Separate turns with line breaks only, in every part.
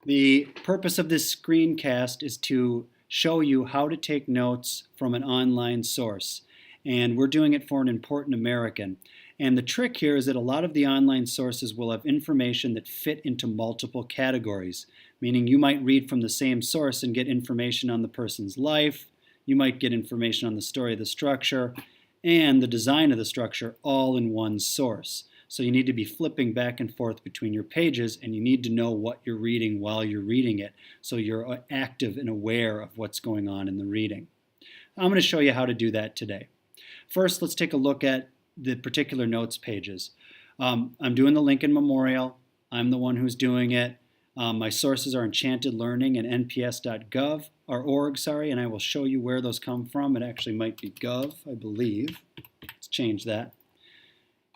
The purpose of this screencast is to show you how to take notes from an online source. And we're doing it for an important American. And the trick here is that a lot of the online sources will have information that fit into multiple categories, meaning you might read from the same source and get information on the person's life, you might get information on the story of the structure, and the design of the structure all in one source. So you need to be flipping back and forth between your pages, and you need to know what you're reading while you're reading it, so you're active and aware of what's going on in the reading. I'm going to show you how to do that today. First, let's take a look at the particular notes pages. I'm doing the Lincoln Memorial. I'm the one who's doing it. My sources are Enchanted Learning and nps.gov, or org, and I will show you where those come from. It actually might be gov, I believe. Let's change that.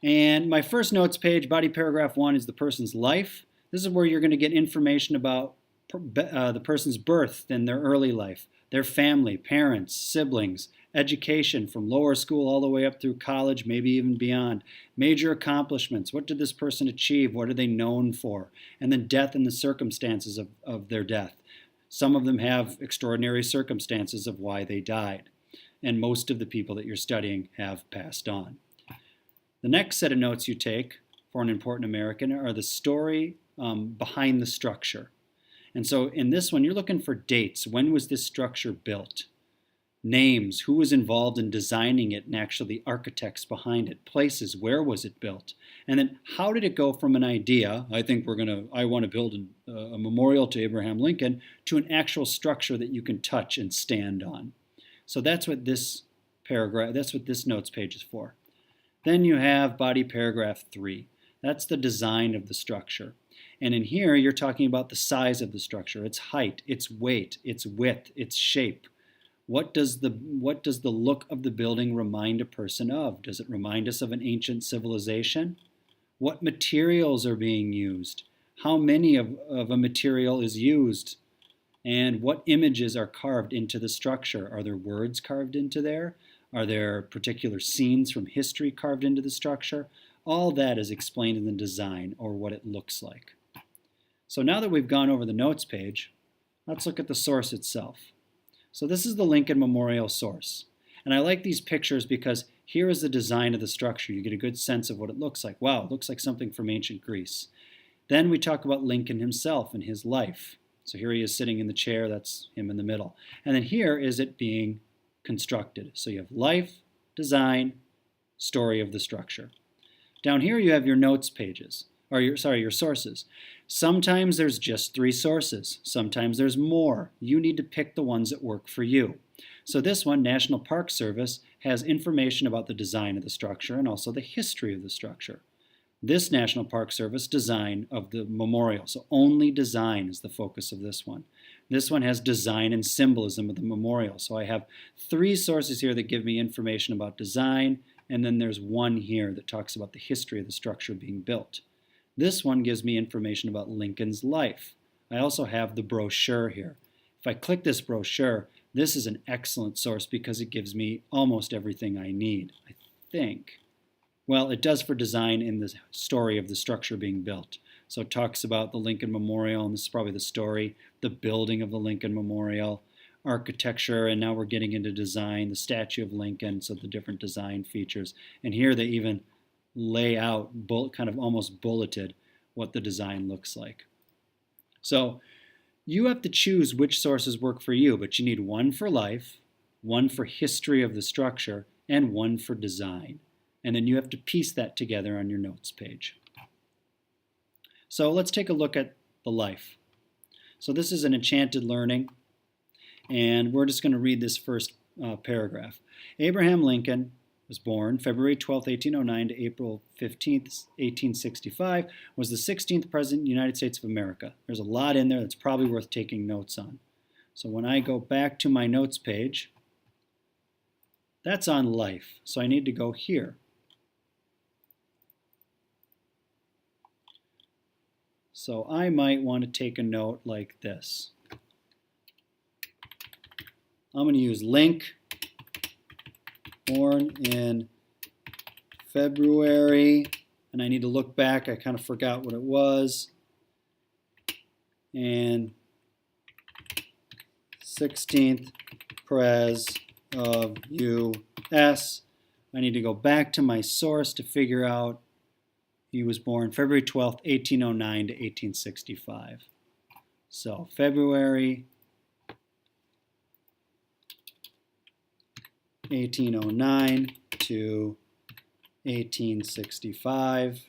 And my first notes page, body paragraph 1, is the person's life. This is where you're going to get information about the person's birth and their early life, their family, parents, siblings, education from lower school all the way up through college, maybe even beyond, major accomplishments, what did this person achieve, what are they known for, and then death and the circumstances of their death. Some of them have extraordinary circumstances of why they died, and most of the people that you're studying have passed on. The next set of notes you take for an important American are the story behind the structure. And so in this one, you're looking for dates. When was this structure built? Names, who was involved in designing it, and actually the architects behind it. Places, where was it built? And then how did it go from an idea, I want to build a memorial to Abraham Lincoln, to an actual structure that you can touch and stand on. So that's what this notes page is for. Then you have body paragraph 3. That's the design of the structure. And in here, you're talking about the size of the structure, its height, its weight, its width, its shape. What does the look of the building remind a person of? Does it remind us of an ancient civilization? What materials are being used? How many of a material is used? And what images are carved into the structure? Are there words carved into there? Are there particular scenes from history carved into the structure? All that is explained in the design, or what it looks like. So now that we've gone over the notes page, let's look at the source itself. So this is the Lincoln Memorial source. And I like these pictures because here is the design of the structure. You get a good sense of what it looks like. Wow, it looks like something from ancient Greece. Then we talk about Lincoln himself and his life. So here he is sitting in the chair, that's him in the middle. And then here is it being constructed. So you have life, design, story of the structure. Down here you have your notes pages, or your sources. Sometimes there's just 3 sources. Sometimes there's more. You need to pick the ones that work for you. So this one, National Park Service, has information about the design of the structure and also the history of the structure. This National Park Service design of the memorial, so only design is the focus of this one. This one has design and symbolism of the memorial. So I have 3 sources here that give me information about design, and then there's one here that talks about the history of the structure being built. This one gives me information about Lincoln's life. I also have the brochure here. If I click this brochure, this is an excellent source because it gives me almost everything I need, I think. Well, it does for design in the story of the structure being built. So it talks about the Lincoln Memorial, and this is probably the story, the building of the Lincoln Memorial, architecture, and now we're getting into design, the statue of Lincoln, so the different design features. And here they even lay out, kind of almost bulleted, what the design looks like. So you have to choose which sources work for you, but you need one for life, one for history of the structure, and one for design. And then you have to piece that together on your notes page. So let's take a look at the life. So this is an Enchanted Learning, and we're just going to read this first paragraph. Abraham Lincoln was born February 12, 1809 to April 15, 1865, was the 16th President of the United States of America. There's a lot in there that's probably worth taking notes on. So when I go back to my notes page, that's on life, so I need to go here. So I might want to take a note like this. I'm going to use link, born in February, and I need to look back. I kind of forgot what it was. and 16th Pres of U.S. I need to go back to my source to figure out he was born February 12th, 1809 to 1865. So February 1809 to 1865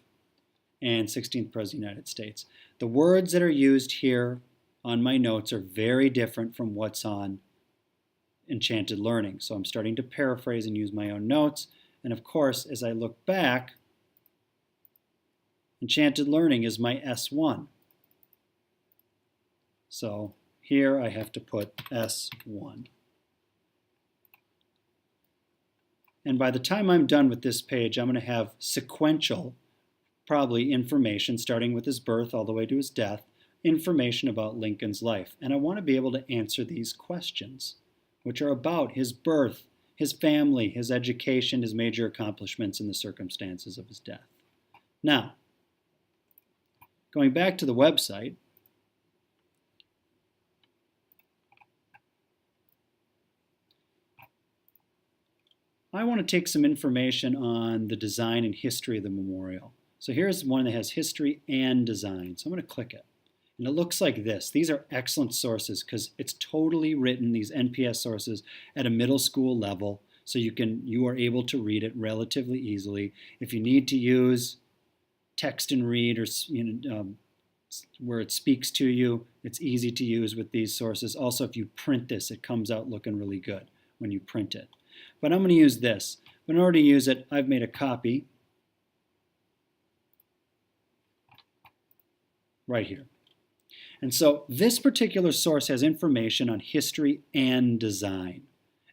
and 16th President of the United States. The words that are used here on my notes are very different from what's on Enchanted Learning. So I'm starting to paraphrase and use my own notes. And of course, as I look back, Enchanted Learning is my S1. So here I have to put S1. And by the time I'm done with this page, I'm going to have sequential, probably information, starting with his birth all the way to his death, information about Lincoln's life. And I want to be able to answer these questions, which are about his birth, his family, his education, his major accomplishments, and the circumstances of his death. Now, going back to the website, I want to take some information on the design and history of the memorial. So here's one that has history and design. So I'm going to click it. And it looks like this. These are excellent sources because it's totally written, these NPS sources, at a middle school level. So you are able to read it relatively easily. If you need to use text and read or where it speaks to you, it's easy to use with these sources. Also, if you print this, it comes out looking really good when you print it. But I'm going to use this. But in order to use it, I've made a copy right here. And so this particular source has information on history and design.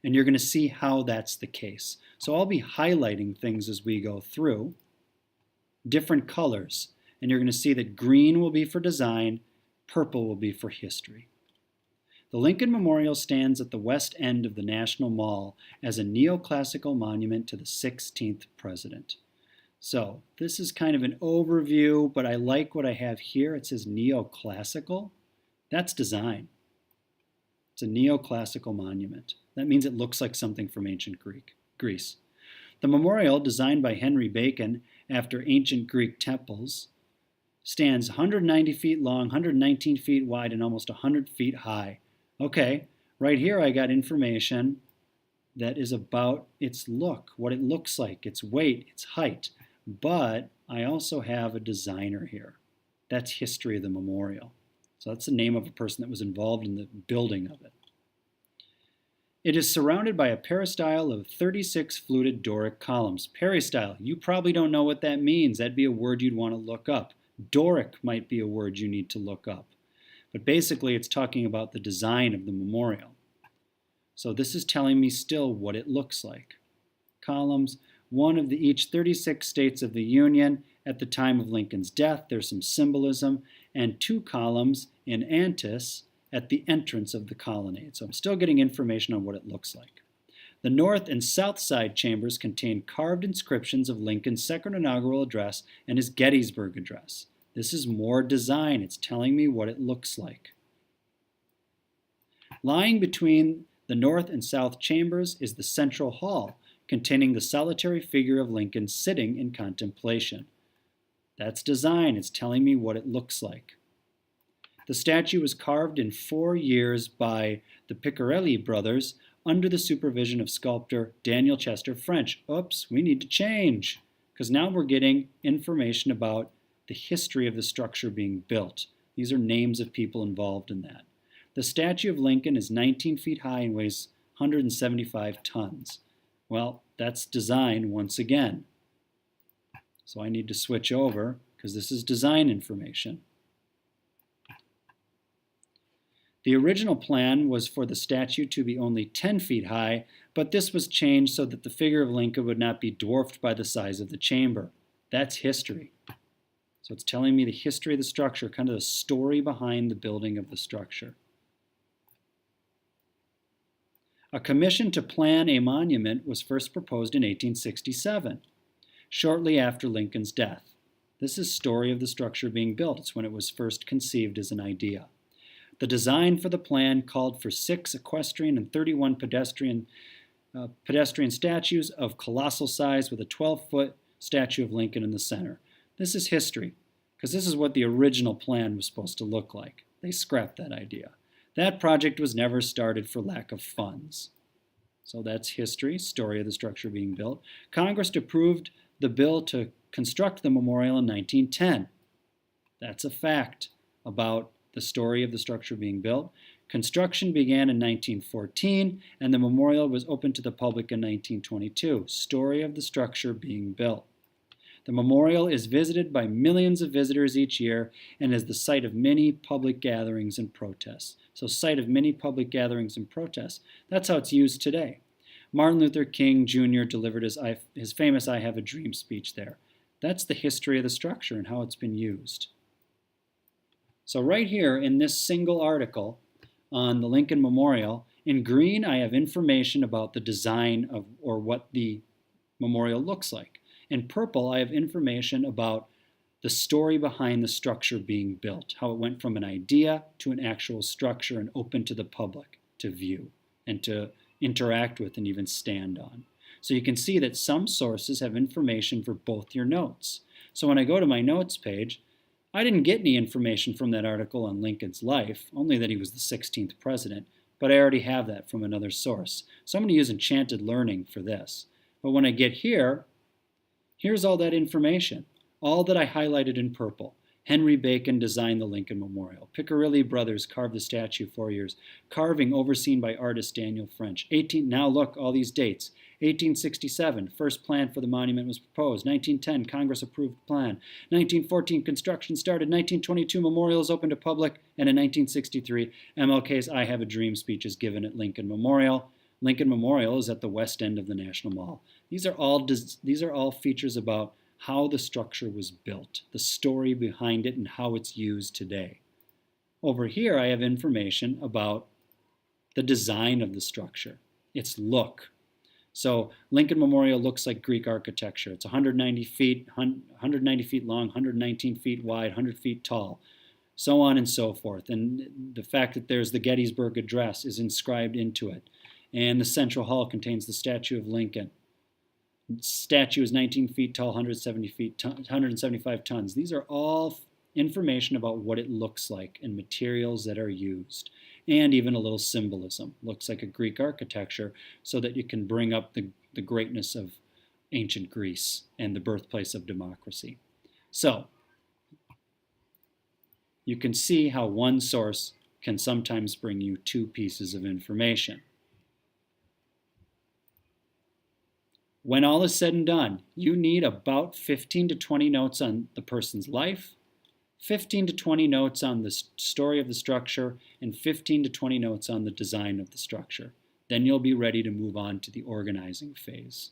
And you're going to see how that's the case. So I'll be highlighting things as we go through, different colors. And you're going to see that green will be for design, purple will be for history. The Lincoln Memorial stands at the west end of the National Mall as a neoclassical monument to the 16th president. So this is kind of an overview, but I like what I have here. It says neoclassical. That's design. It's a neoclassical monument. That means it looks like something from ancient Greece. The memorial, designed by Henry Bacon after ancient Greek temples, stands 190 feet long, 119 feet wide, and almost 100 feet high. Okay, right here I got information that is about its look, what it looks like, its weight, its height. But I also have a designer here. That's history of the memorial. So that's the name of a person that was involved in the building of it. It is surrounded by a peristyle of 36 fluted Doric columns. Peristyle, you probably don't know what that means. That'd be a word you'd want to look up. Doric might be a word you need to look up. But basically, it's talking about the design of the memorial. So this is telling me still what it looks like. Columns, one of each 36 states of the Union at the time of Lincoln's death. There's some symbolism. And 2 columns in antis at the entrance of the colonnade. So I'm still getting information on what it looks like. The north and south side chambers contain carved inscriptions of Lincoln's second inaugural address and his Gettysburg Address. This is more design. It's telling me what it looks like. Lying between the north and south chambers is the central hall, containing the solitary figure of Lincoln sitting in contemplation. That's design. It's telling me what it looks like. The statue was carved in 4 years by the Picarelli brothers under the supervision of sculptor Daniel Chester French. Oops, we need to change, because now we're getting information about the history of the structure being built. These are names of people involved in that. The statue of Lincoln is 19 feet high and weighs 175 tons. Well, that's design once again. So I need to switch over because this is design information. The original plan was for the statue to be only 10 feet high, but this was changed so that the figure of Lincoln would not be dwarfed by the size of the chamber. That's history. So it's telling me the history of the structure, kind of the story behind the building of the structure. A commission to plan a monument was first proposed in 1867, shortly after Lincoln's death. This is story of the structure being built. It's when it was first conceived as an idea. The design for the plan called for 6 equestrian and 31 pedestrian statues of colossal size with a 12-foot statue of Lincoln in the center. This is history, because this is what the original plan was supposed to look like. They scrapped that idea. That project was never started for lack of funds. So that's history, story of the structure being built. Congress approved the bill to construct the memorial in 1910. That's a fact about the story of the structure being built. Construction began in 1914, and the memorial was opened to the public in 1922. Story of the structure being built. The memorial is visited by millions of visitors each year and is the site of many public gatherings and protests. So, site of many public gatherings and protests. That's how it's used today. Martin Luther King Jr. delivered his famous I Have a Dream speech there. That's the history of the structure and how it's been used. So right here in this single article on the Lincoln Memorial, in green I have information about the design of, or what the memorial looks like. In purple I have information about the story behind the structure being built, how it went from an idea to an actual structure and open to the public to view and to interact with and even stand on. So you can see that some sources have information for both your notes. So when I go to my notes page, I didn't get any information from that article on Lincoln's life, only that he was the 16th president, but I already have that from another source. So I'm going to use Enchanted Learning for this. But when I get here, here's all that information, all that I highlighted in purple. Henry Bacon designed the Lincoln Memorial. Piccirilli Brothers carved the statue 4 years. Carving overseen by artist Daniel French. Now look, all these dates. 1867, first plan for the monument was proposed. 1910, Congress approved plan. 1914, construction started. 1922, memorial is open to public. And in 1963, MLK's I Have a Dream speech is given at Lincoln Memorial. Lincoln Memorial is at the west end of the National Mall. These are all features about how the structure was built, the story behind it, and how it's used today. Over here, I have information about the design of the structure, its look. So Lincoln Memorial looks like Greek architecture. It's 190 feet long, 119 feet wide, 100 feet tall, so on and so forth. And the fact that there's the Gettysburg Address is inscribed into it. And the Central Hall contains the statue of Lincoln. Statue is 19 feet tall, 175 tons. These are all information about what it looks like and materials that are used, and even a little symbolism. Looks like a Greek architecture, so that you can bring up the greatness of ancient Greece and the birthplace of democracy. So you can see how one source can sometimes bring you two pieces of information. When all is said and done, you need about 15 to 20 notes on the person's life, 15 to 20 notes on the story of the structure, and 15 to 20 notes on the design of the structure. Then you'll be ready to move on to the organizing phase.